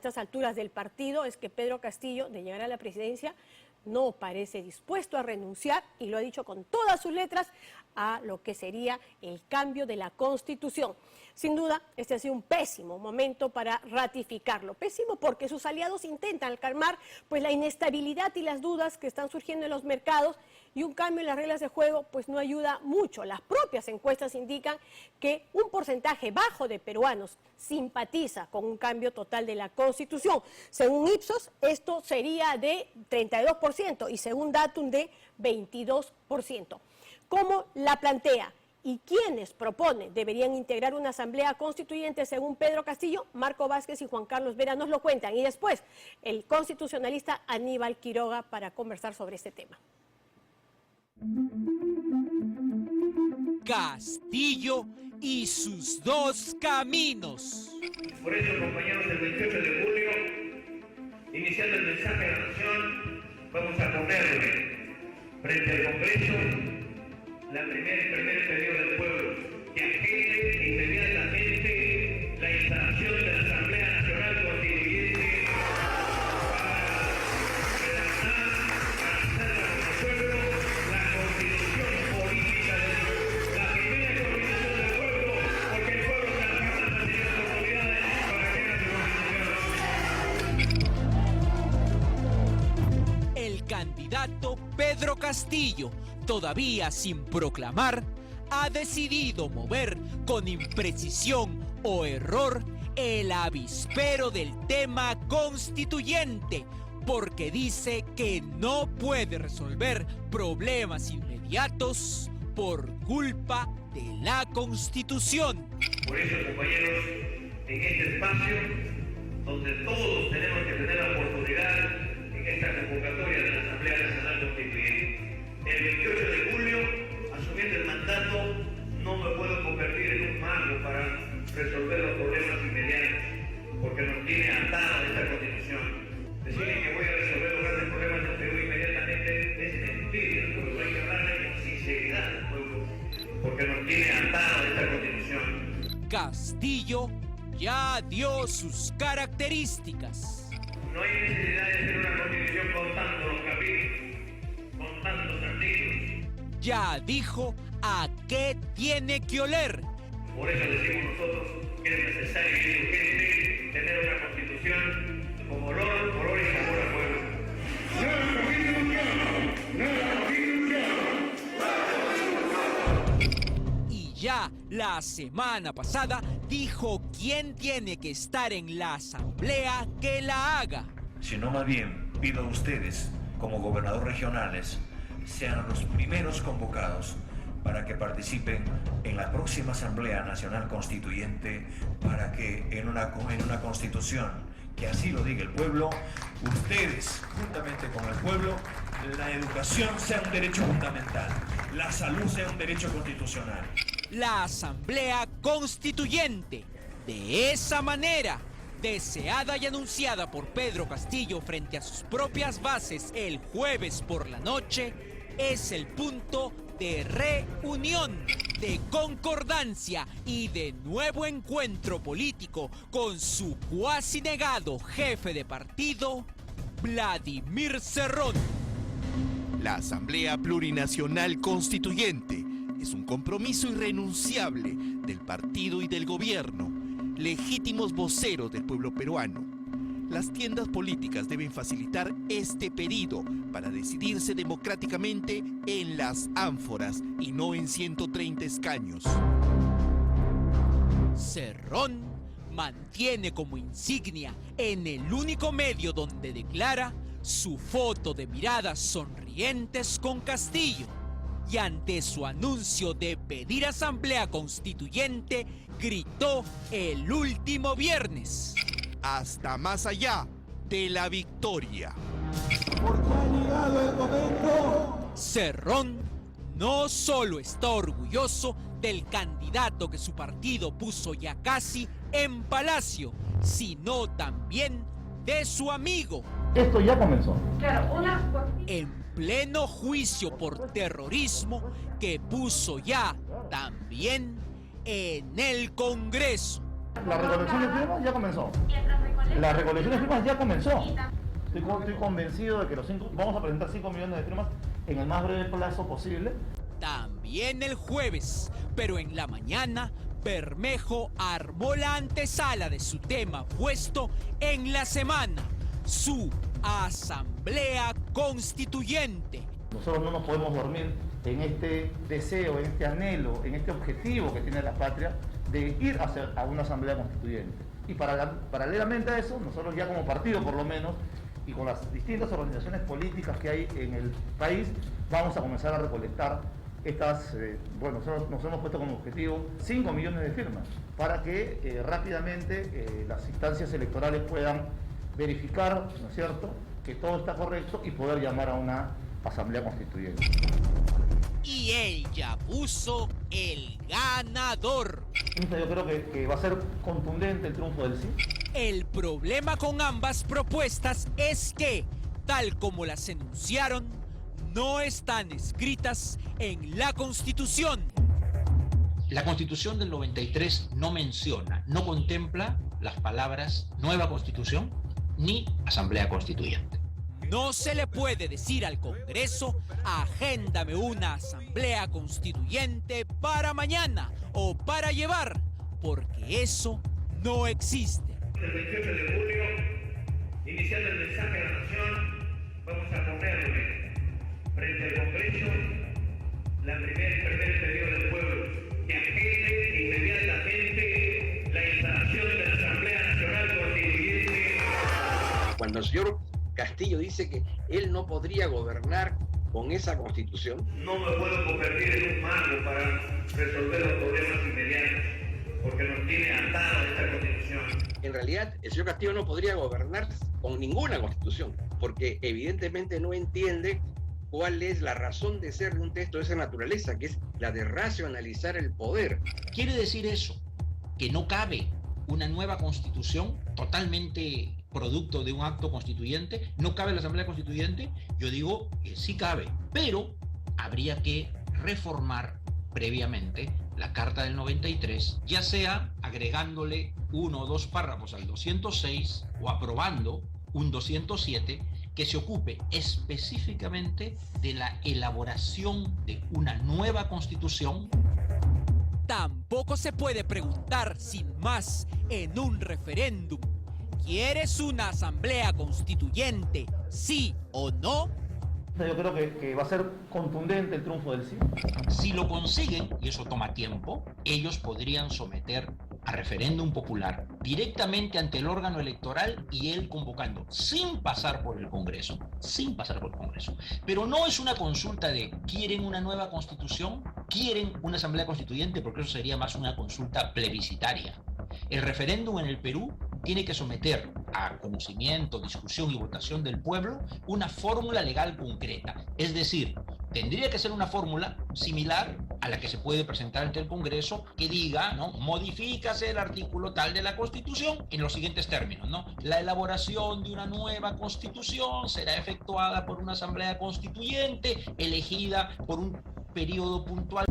estas alturas del partido es que Pedro Castillo, de llegar a la presidencia, no parece dispuesto a renunciar, y lo ha dicho con todas sus letras, a lo que sería el cambio de la Constitución. Sin duda, este ha sido un pésimo momento para ratificarlo. Pésimo porque sus aliados intentan calmar pues la inestabilidad y las dudas que están surgiendo en los mercados, y un cambio en las reglas de juego pues no ayuda mucho. Las propias encuestas indican que un porcentaje bajo de peruanos simpatiza con un cambio total de la Constitución. Según Ipsos, esto sería de 32% y según Datum de 22%. ¿Cómo la plantea? ¿Y quiénes propone deberían integrar una asamblea constituyente según Pedro Castillo? Marco Vázquez y Juan Carlos Vera nos lo cuentan. Y después, el constitucionalista Aníbal Quiroga para conversar sobre este tema. Castillo y sus dos caminos. Por eso, compañeros, el 28 de julio, iniciando el mensaje a la nación, vamos a ponerle frente al Congreso el primer pedido del pueblo, que apele inmediatamente la instalación de la Asamblea Nacional Constituyente para redactar, para hacerla como pueblo, la Constitución política del pueblo, la primera Constitución del pueblo, porque el pueblo se la ha tenido oportunidades para que haga su Constitución. El candidato Pedro Castillo, todavía sin proclamar, ha decidido mover con imprecisión o error el avispero del tema constituyente, porque dice que no puede resolver problemas inmediatos por culpa de la Constitución. Por eso, compañeros, en este espacio, donde todos tenemos que tener la oportunidad en esta convocatoria de la Asamblea Nacional Constituyente, el 28 de julio, asumiendo el mandato, no me puedo convertir en un mago para resolver los problemas inmediatos, porque nos tiene atados esta Constitución. Decirle que voy a resolver los grandes problemas del Perú inmediatamente es mentira, porque hay que hablarle con sinceridad al pueblo, porque nos tiene atados esta Constitución. Castillo ya dio sus características. No hay necesidad de hacer una Constitución con tantos capítulos, con tantos artículos. Ya dijo a qué tiene que oler. Por eso decimos nosotros que es necesario y urgente tener una Constitución con olor y sabor al pueblo. ¡Nueva Constitución! ¡Nueva Constitución! Y ya la semana pasada dijo quién tiene que estar en la asamblea que la haga. Sino más bien pido a ustedes, como gobernadores regionales, sean los primeros convocados para que participen en la próxima Asamblea Nacional Constituyente, para que en una constitución que así lo diga el pueblo, ustedes, juntamente con el pueblo, la educación sea un derecho fundamental, la salud sea un derecho constitucional. La Asamblea Constituyente, de esa manera, deseada y anunciada por Pedro Castillo frente a sus propias bases el jueves por la noche, es el punto de reunión, de concordancia y de nuevo encuentro político con su cuasi negado jefe de partido, Vladimir Cerrón. La Asamblea Plurinacional Constituyente es un compromiso irrenunciable del partido y del gobierno, legítimos voceros del pueblo peruano. Las tiendas políticas deben facilitar este pedido para decidirse democráticamente en las ánforas y no en 130 escaños. Cerrón mantiene como insignia en el único medio donde declara su foto de miradas sonrientes con Castillo, y ante su anuncio de pedir asamblea constituyente gritó el último viernes: hasta más allá de la victoria. Porque ha llegado el momento. Cerrón no solo está orgulloso del candidato que su partido puso ya casi en Palacio, sino también de su amigo. Esto ya comenzó. En pleno juicio por terrorismo que puso ya también en el Congreso. La recolección de firmas ya comenzó. La recolección de firmas ya comenzó. Estoy convencido de que vamos a presentar 5 millones de firmas en el más breve plazo posible. También el jueves, pero en la mañana, Bermejo armó la antesala de su tema puesto en la semana, su Asamblea Constituyente. Nosotros no nos podemos dormir en este deseo, en este anhelo, en este objetivo que tiene la patria de ir a una Asamblea Constituyente. Y paralelamente a eso, nosotros ya como partido por lo menos, y con las distintas organizaciones políticas que hay en el país, vamos a comenzar a recolectar nosotros nos hemos puesto como objetivo 5 millones de firmas para que rápidamente las instancias electorales puedan verificar, ¿no es cierto?, que todo está correcto y poder llamar a una Asamblea Constituyente. Y él ya puso el ganador. Yo creo que va a ser contundente el triunfo del sí. El problema con ambas propuestas es que, tal como las enunciaron, no están escritas en la Constitución. La Constitución del 93 no menciona, no contempla las palabras nueva Constitución ni Asamblea Constituyente. No se le puede decir al Congreso, agéndame una Asamblea Constituyente para mañana o para llevar, porque eso no existe. El 28 de junio, iniciando el mensaje a la nación, vamos a ponerle frente al Congreso el primer pedido del pueblo, que agende inmediatamente la instalación de la Asamblea Nacional Constituyente. Cuando el señor Castillo dice que él no podría gobernar con esa Constitución, no me puedo convertir en un mago para resolver los problemas inmediatos, porque nos tiene atado esta Constitución. En realidad, el señor Castillo no podría gobernar con ninguna Constitución, porque evidentemente no entiende cuál es la razón de ser de un texto de esa naturaleza, que es la de racionalizar el poder. ¿Quiere decir eso? ¿Que no cabe una nueva Constitución totalmente producto de un acto constituyente? ¿No cabe la Asamblea Constituyente? Yo digo que sí cabe, pero habría que reformar previamente la Carta del 93, ya sea agregándole 1 o 2 párrafos al 206 o aprobando un 207 que se ocupe específicamente de la elaboración de una nueva Constitución. Tampoco se puede preguntar sin más en un referéndum, ¿quieres una Asamblea Constituyente, sí o no? Yo creo que va a ser contundente el triunfo del sí. Si lo consiguen, y eso toma tiempo, ellos podrían someter a referéndum popular directamente ante el órgano electoral y él convocando, sin pasar por el Congreso, Pero no es una consulta de ¿quieren una nueva Constitución? ¿Quieren una Asamblea Constituyente? Porque eso sería más una consulta plebiscitaria. El referéndum en el Perú tiene que someter a conocimiento, discusión y votación del pueblo una fórmula legal concreta. Es decir, tendría que ser una fórmula similar a la que se puede presentar ante el Congreso que diga, ¿no?, modifícase el artículo tal de la Constitución en los siguientes términos, ¿no? La elaboración de una nueva Constitución será efectuada por una Asamblea Constituyente elegida por un periodo puntual.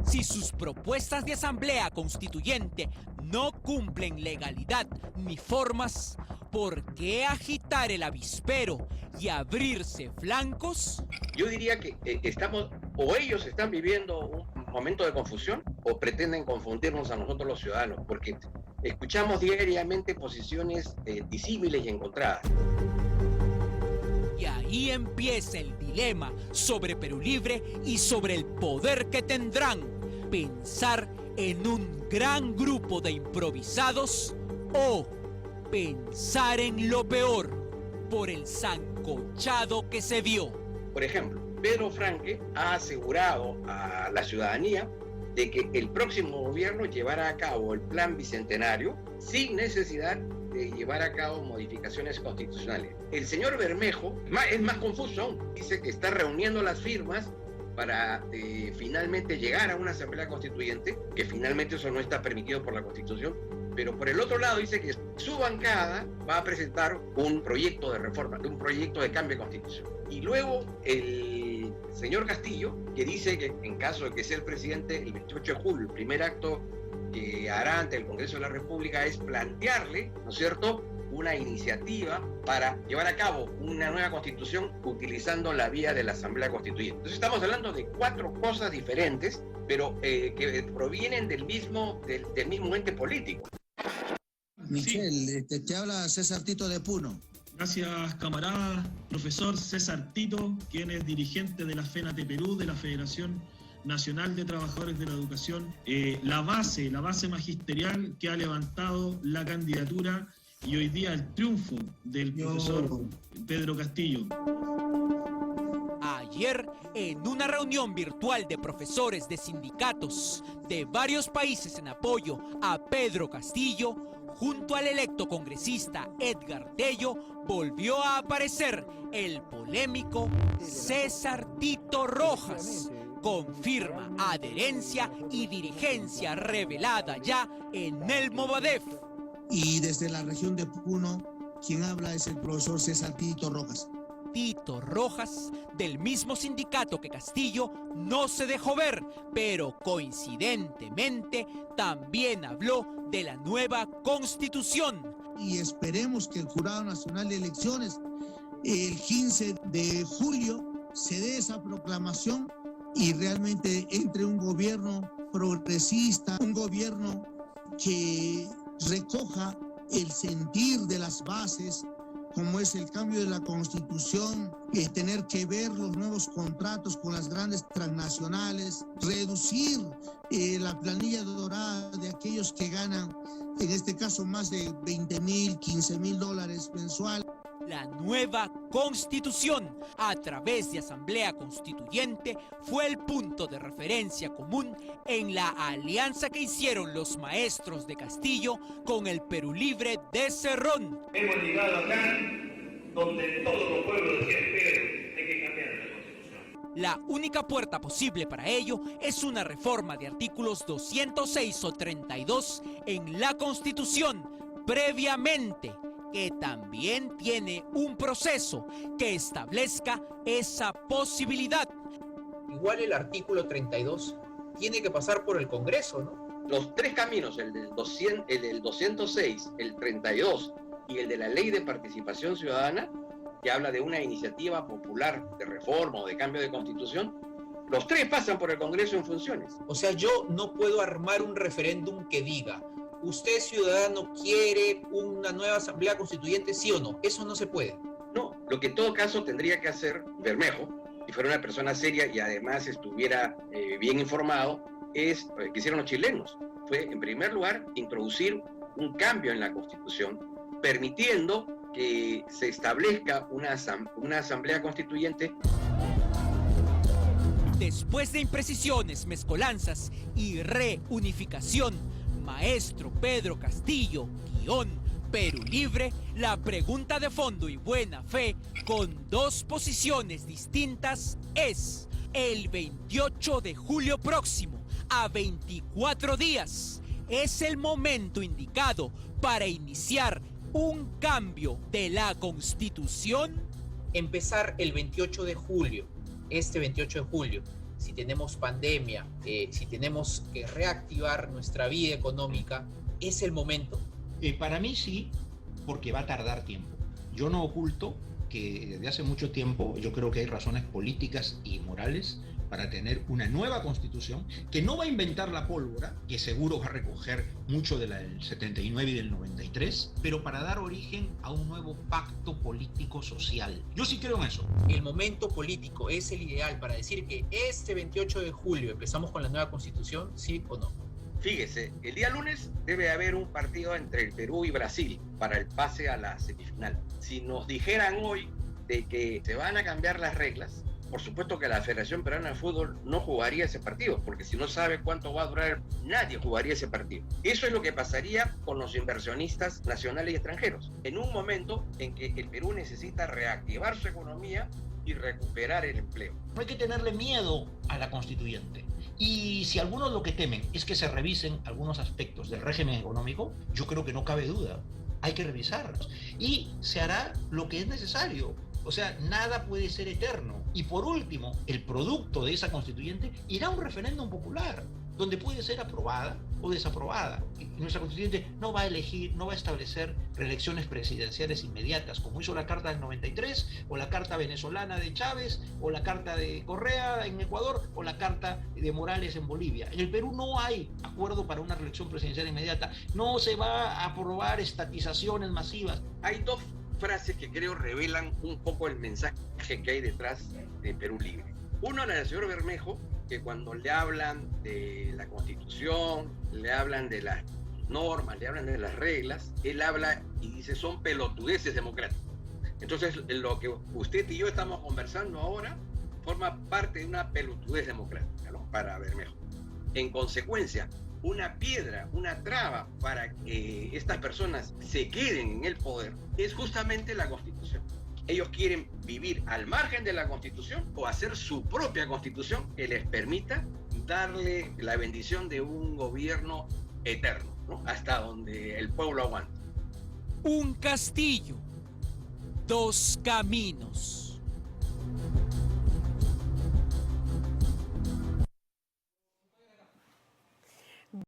Si sus propuestas de Asamblea Constituyente no cumplen legalidad ni formas, ¿por qué agitar el avispero y abrirse flancos? Yo diría que ellos están viviendo un momento de confusión o pretenden confundirnos a nosotros los ciudadanos, porque escuchamos diariamente posiciones disímiles y encontradas. Y ahí empieza el dilema sobre Perú Libre y sobre el poder que tendrán. Pensar en un gran grupo de improvisados o pensar en lo peor por el sancochado que se vio. Por ejemplo, Pedro Franque ha asegurado a la ciudadanía de que el próximo gobierno llevará a cabo el plan bicentenario sin necesidad de llevar a cabo modificaciones constitucionales. El señor Bermejo es más confuso aún. Dice que está reuniendo las firmas para finalmente llegar a una Asamblea Constituyente, que finalmente eso no está permitido por la Constitución, pero por el otro lado dice que su bancada va a presentar un proyecto de reforma, un proyecto de cambio de Constitución. Y luego el señor Castillo, que dice que en caso de que sea el presidente el 28 de julio, el primer acto que hará ante el Congreso de la República es plantearle, ¿no es cierto?, una iniciativa para llevar a cabo una nueva constitución utilizando la vía de la Asamblea Constituyente. Entonces estamos hablando de 4 cosas diferentes, pero que provienen del mismo ente político. Michelle, te habla César Tito de Puno. Gracias, camarada, profesor César Tito, quien es dirigente de la FENATE Perú, de la Federación Nacional de Trabajadores de la Educación. La base magisterial que ha levantado la candidatura y hoy día el triunfo del profesor Pedro Castillo. Ayer, en una reunión virtual de profesores de sindicatos de varios países en apoyo a Pedro Castillo, junto al electo congresista Edgar Tello, volvió a aparecer el polémico César Tito Rojas. Confirma adherencia y dirigencia revelada ya en el Movadef. Y desde la región de Puno, quien habla es el profesor César Tito Rojas. Tito Rojas, del mismo sindicato que Castillo, no se dejó ver, pero coincidentemente también habló de la nueva Constitución. Y esperemos que el Jurado Nacional de Elecciones, el 15 de julio, se dé esa proclamación y realmente entre un gobierno progresista, un gobierno que recoja el sentir de las bases, como es el cambio de la Constitución, tener que ver los nuevos contratos con las grandes transnacionales, reducir la planilla dorada de aquellos que ganan, en este caso, más de 20,000, 15,000 dólares mensual. La nueva Constitución, a través de Asamblea Constituyente, fue el punto de referencia común en la alianza que hicieron los maestros de Castillo con el Perú Libre de Cerrón. Hemos llegado acá donde todos los pueblos decían, pero hay que cambiar la Constitución. La única puerta posible para ello es una reforma de artículos 206 o 32 en la Constitución previamente, que también tiene un proceso que establezca esa posibilidad. Igual el artículo 32 tiene que pasar por el Congreso, ¿no? Los 3 caminos, el del 206, el 32 y el de la Ley de Participación Ciudadana, que habla de una iniciativa popular de reforma o de cambio de constitución, los 3 pasan por el Congreso en funciones. O sea, yo no puedo armar un referéndum que diga, ¿usted, ciudadano, quiere una nueva asamblea constituyente, sí o no? Eso no se puede. No, lo que en todo caso tendría que hacer Bermejo, si fuera una persona seria y además estuviera bien informado, es lo que hicieron los chilenos. Fue, en primer lugar, introducir un cambio en la Constitución, permitiendo que se establezca una asamblea constituyente. Después de imprecisiones, mezcolanzas y reunificación, maestro Pedro Castillo, Perú Libre, la pregunta de fondo y buena fe, con 2 posiciones distintas, es: el 28 de julio próximo, a 24 días, ¿es el momento indicado para iniciar un cambio de la Constitución? Empezar el 28 de julio, este 28 de julio, si tenemos pandemia, si tenemos que reactivar nuestra vida económica, ¿es el momento? Para mí sí, porque va a tardar tiempo. Yo no oculto que desde hace mucho tiempo yo creo que hay razones políticas y morales para tener una nueva constitución que no va a inventar la pólvora, que seguro va a recoger mucho de la del 79 y del 93, pero para dar origen a un nuevo pacto político-social. Yo sí creo en eso. El momento político es el ideal para decir que este 28 de julio empezamos con la nueva constitución, ¿sí o no? Fíjese, el día lunes debe haber un partido entre el Perú y Brasil para el pase a la semifinal. Si nos dijeran hoy de que se van a cambiar las reglas, por supuesto que la Federación Peruana de Fútbol no jugaría ese partido, porque si no sabe cuánto va a durar, nadie jugaría ese partido. Eso es lo que pasaría con los inversionistas nacionales y extranjeros, en un momento en que el Perú necesita reactivar su economía y recuperar el empleo. No hay que tenerle miedo a la constituyente. Y si algunos lo que temen es que se revisen algunos aspectos del régimen económico, yo creo que no cabe duda. Hay que revisarlos. Y se hará lo que es necesario. O sea, nada puede ser eterno. Y por último, el producto de esa constituyente irá a un referéndum popular. donde puede ser aprobada o desaprobada. Y nuestra constituyente no va a elegir, no va a establecer reelecciones presidenciales inmediatas, como hizo la Carta del 93, o la Carta venezolana de Chávez, o la Carta de Correa en Ecuador, o la Carta de Morales en Bolivia. En el Perú no hay acuerdo para una reelección presidencial inmediata. No se va a aprobar estatizaciones masivas. Hay dos frases que creo revelan un poco el mensaje que hay detrás de Perú Libre. Uno, la del señor Bermejo, que cuando le hablan de la Constitución, le hablan de las normas, le hablan de las reglas, él habla y dice son pelotudeces democráticas. Entonces, lo que usted y yo estamos conversando ahora forma parte de una pelotudez democrática, ¿no? Para Bermejo. En consecuencia, una piedra, una traba para que estas personas se queden en el poder es justamente la Constitución. Ellos quieren vivir al margen de la Constitución o hacer su propia Constitución que les permita darle la bendición de un gobierno eterno, ¿no? Hasta donde el pueblo aguante. Un Castillo, dos caminos.